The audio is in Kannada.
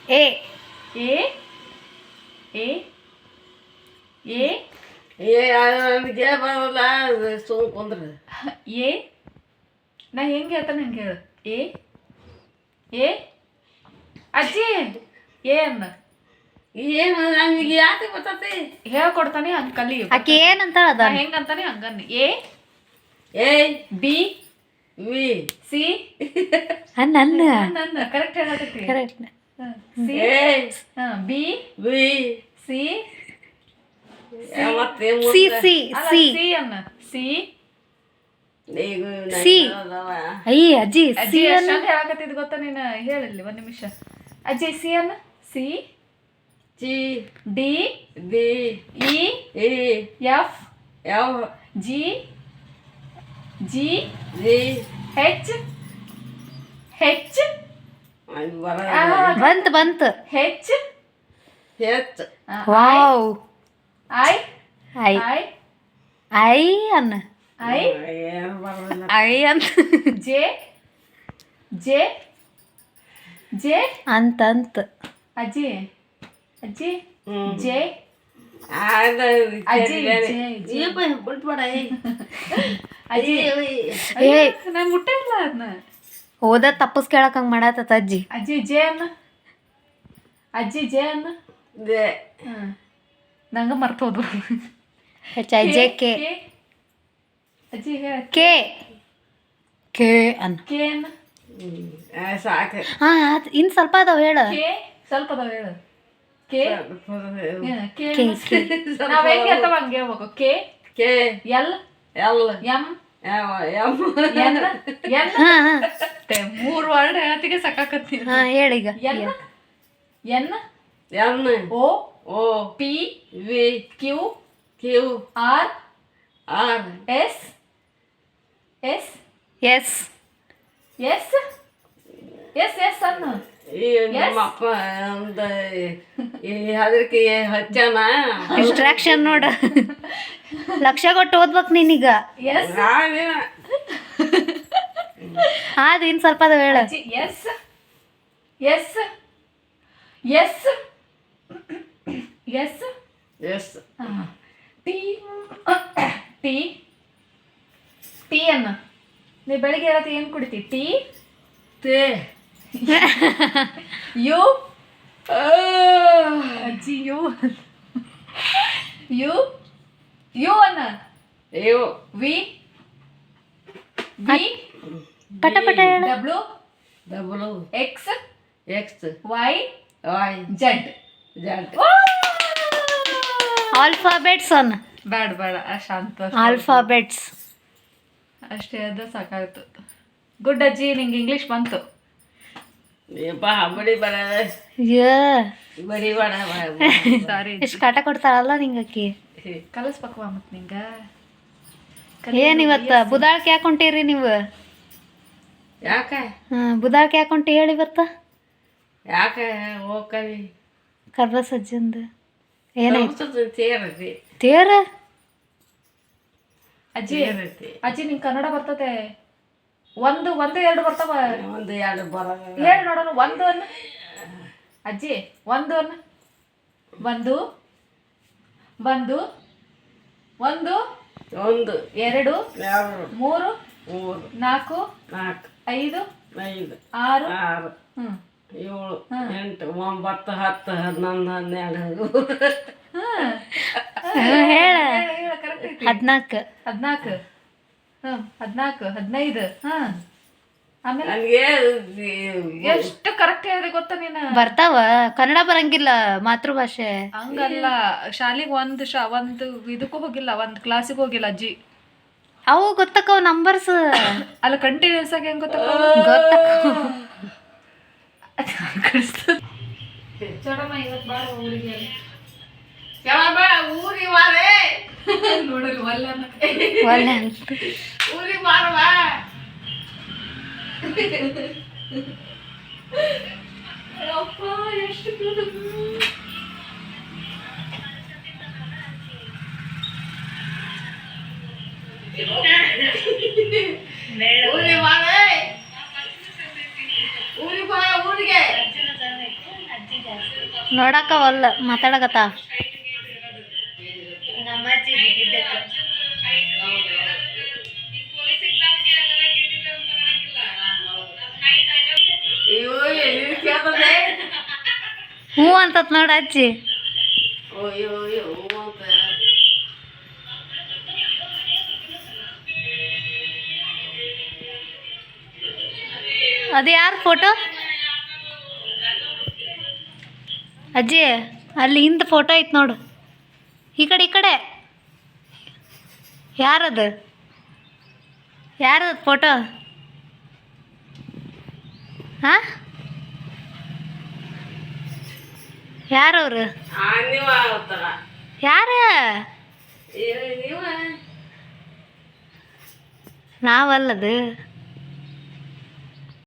ಎ ಎ ಎ ಎ ನನಗೆ ಬರಲ್ಲ ಸುಮ್ ಕುಂದ್ರಿ ಎ ನಾ ಹೆಂಗೆ ಹೇಳ್ತಾನೆ ಹಂಗೆ ಹೇಳು ಎ ಎ ಅಜ್ಜಿ ಎ ಅನ್ನ ಏನು ನಮಗೆ ಯಾಕೆ ಗೊತ್ತೈತಿ ಹೇಳ್ಕೊಡ್ತಾನೆ ಹಂಗೆ ಕಲಿ ಆಕೆ ಏನಂತ ಅದ ಹೆಂಗಂತಾನೆ ಹಂಗನ್ನು A A B V C ನನ್ನ ನನ್ನ ಕರೆಕ್ಟ್ ಹೇಳತೈತಿ correct C A B V C ಮತ್ತೆ ಸಿ ಸಿ ಅಲ್ಲ ಸಿ ಸಿ ಅನ್ನ ಸಿ ಸಿ ಅಯ್ಯ ಅಜ್ಜಿ ಅಜ್ಜಿ ಸಿ ಎಷ್ಟೊಂದು ಹೇಳಕತ್ತಿದ್ ಗೊತ್ತಾ ನೀನು ಹೇಳಿಲ್ಲ ಒಂದು ನಿಮಿಷ ಅಜ್ಜಿ ಸಿ ಅನ್ನ C G D D E A F ಯಾವ G G G H H ಬಂತ್ ಬಂತ್ H H wow I I I I ಅನ್ನ ಐ ಏನು ಬರಲ್ಲ ಐ ಅಂತ ಜೆ ಜೆ ಜೆ ಅಂತ ಅಂತ ಅಜ್ಜಿ ಅಜ್ಜಿ ಹ್ಮ್. ಜೆ ಅಜ್ಜಿ ಜೆ ಬಿಟ್ಬೇಡ ಅಜ್ಜಿ ಏ ನಾನು ಮುಟ್ಟಿಲ್ಲ ಅದನ್ನ ಓದ ತಪ್ಪಸ್ ಕೇಳಕ್ ಹಂಗ್ ಮಾಡತ್ತ ಅಜ್ಜಿ ಅಜ್ಜಿ ಜೆ ಅನ್ನ ಅಜ್ಜಿ ಜೆ ಅನ್ನ ನಂಗೆ ಮರ್ತೋದು ಹೆಚ್ ಐ ಜೆ ಕೆ ಅಜ್ಜಿ ಹೇಳ ಕೆ ಕೆ ಅನ್ನ ಕೆ ಅನ್ನ ಸಾಕು ಹಾ ಇನ್ ಸ್ವಲ್ಪ ಅದಾವ ಹೇಳ ಕೆ ಸ್ವಲ್ಪ ಅದಾವ ಹೇಳು ಕೆ ಕೆ ಕೆ ನಾವ್ ಹೆಂಗೆ ಹೇಳ್ತಾವ ಹಂಗೆ ಹೇಳ್ಬೇಕು K K L L M M N N ಹಾ ಹಾ 3 ವರ್ಡ್ ಹೇಳ್ತಿಗೆ ಸಾಕಾಕತ್ತೀನಿ ಹಾ ಹೇಳೀಗ N N N O O P V Q Q R R S S S S S S ಅನ್ನು ಈ ನಮ್ಮಪ್ಪ ಒಂದು ಈ ಅದಕ್ಕೆ ಹಚ್ಚಾನ ಡಿಸ್ಟ್ರಾಕ್ಷನ್ ನೋಡ ಲಕ್ಷ ಕೊಟ್ಟು ಓದ್ಬೇಕು ನೀನೀಗ ಎಸ್ ಅದು ಇನ್ ಸ್ವಲ್ಪ ಅದಾವ ಹೇಳ S S S S S T T T ಅನ್ನ ನೀ ಬೆಳಿಗ್ಗೆ ಹೇಳತ್ತೆ ಏನು ಕುಡಿತಿ ಟೀ ತೇ ಯು ಅಜ್ಜಿ ಯು ಯು ಯು ಅನ್ನ ಯು ವಿ ವಿ ಪಟ ಪಟ ಹೇಳ W W X X Y Y Z Z alphabets ಅನ್ನ ಬೇಡ ಬೇಡ ಶಾಂತ ಆಲ್ಫಾಬೆಟ್ಸ್ ಅಷ್ಟೇ ಅದ ಸಾಕಾಯ್ತು ಗುಡ್ ಅಜ್ಜಿ ನಿಂಗೆ ಇಂಗ್ಲೀಷ್ ಬಂತು ಬಾ ಬಡಿ ಬರ ಯ ಬಡಿ ಬಡ ಸಾರಿ ಎಷ್ಟು ಕಾಟ ಕೊಡ್ತಾಳಲ್ಲ ನಿಂಗಕ್ಕಿ ಕಲಿಸ್ಬೇಕವ ಮತ್ತು ನಿಂಗೆ ಏನ್ ಇವತ್ತ ಬುದಾಳ್ಕೆ ಯಾಕೆ ಹೊಂಟೀರಿ ನೀವು ಯಾಕೆ ಬುದಾಳ್ಕೆ ಯಾಕೆ ಹೊಂಟಿ ಹೇಳಿ ಇವತ್ತ ಯಾಕೆ ಹೋಗ್ಕವಿ ಕರ್ರ ಸಜ್ಜಂದ ಏನಾಯ್ತು ತೇರತಿ ತೇರ ಅಜ್ಜಿ ತೇರತಿ ಅಜ್ಜಿ ನಿಂಗೆ ಕನ್ನಡ ಬರ್ತದೆ ಒಂದು ಒಂದು ಎರಡು ಬರ್ತಾವ ಒಂದು ಎರಡು ಬರ ಹೇಳಿ ನೋಡೋಣ ಒಂದು ಅನ್ನ ಅಜ್ಜಿ ಒಂದು ಅನ್ನ ಒಂದು ಒಂದು ಒಂದು ಒಂದು ಎರಡು ಎರಡು ಮೂರು ಮೂರು ನಾಲ್ಕು ನಾಲ್ಕು ಐದು ಐದು ಆರು ಆರು ಹ್ಞೂ ಏಳು ಎಂಟು ಒಂಬತ್ತು ಹತ್ತು ಹನ್ನೊಂದು ಹನ್ನೆರಡು ಹೇಳ ಕರೆಕ್ಟ್ 14 14 14 15 ಆಮೇಲೆ ನನಗೆ ಎಷ್ಟು ಕರೆಕ್ಟ್ ಹೇಳಿದೆ ಗೊತ್ತಾ ನೀನು ಬರ್ತಾವ ಕನ್ನಡ ಬರಂಗಿಲ್ಲ ಮಾತೃಭಾಷೆ ಹಂಗಲ್ಲ ಶಾಲೆಗೆ ಒಂದು ಇದಕ್ಕೂ ಹೋಗಿಲ್ಲ ಒಂದು ಕ್ಲಾಸಿಗೆ ಹೋಗಿಲ್ಲ ಅಜ್ಜಿ ಅವು ಗೊತ್ತಕ್ಕವ್ ನಂಬರ್ಸ್ ಅಲ್ಲ ಕಂಟಿನ್ಯೂಸ್ ಆಗಿ ಹೆಂಗ್ ಗೊತ್ತ ಚಡಮ್ಮ ಇವತ್ತು ಬಾಳ ಊರಿಗೆ ಊರಿಗೆ ಬಾರೇ ನೋಡಲ್ಲ ಒಳ್ಳೆ ಊರಿಗೆ ಬಾರವಾ ಅಪ್ಪ ಎಷ್ಟು cute. ಊರಿಗೆ ಬಾರೇ ಊರಿಗೆ ಬಾ ಊರಿಗೆ ನೋಡಕ್ಕವಲ್ಲ ಮಾತಾಡಕತ್ತ ಅಯ್ಯೋ ಎಲ್ಲಿ ಕೇಳ್ತದೆ ಹ್ಞೂ ಅಂತತ್ ನೋಡ ಅಜ್ಜಿ. ಅಯ್ಯೋ ಅಯ್ಯೋ ಅಂತ ಅದು ಯಾರ ಫೋಟೋ ಅಜ್ಜಿ? ಅಲ್ಲಿ ಹಿಂದೆ ಫೋಟೋ ಐತೆ ನೋಡು. ಈ ಕಡೆ ಯಾರದು ಫೋಟೋ? ಹಾಂ, ಯಾರವ್ರು? ನೀವ ಆಗ್ತಾರ ಯಾರ? ನೀವ ನಾವಲ್ಲದು.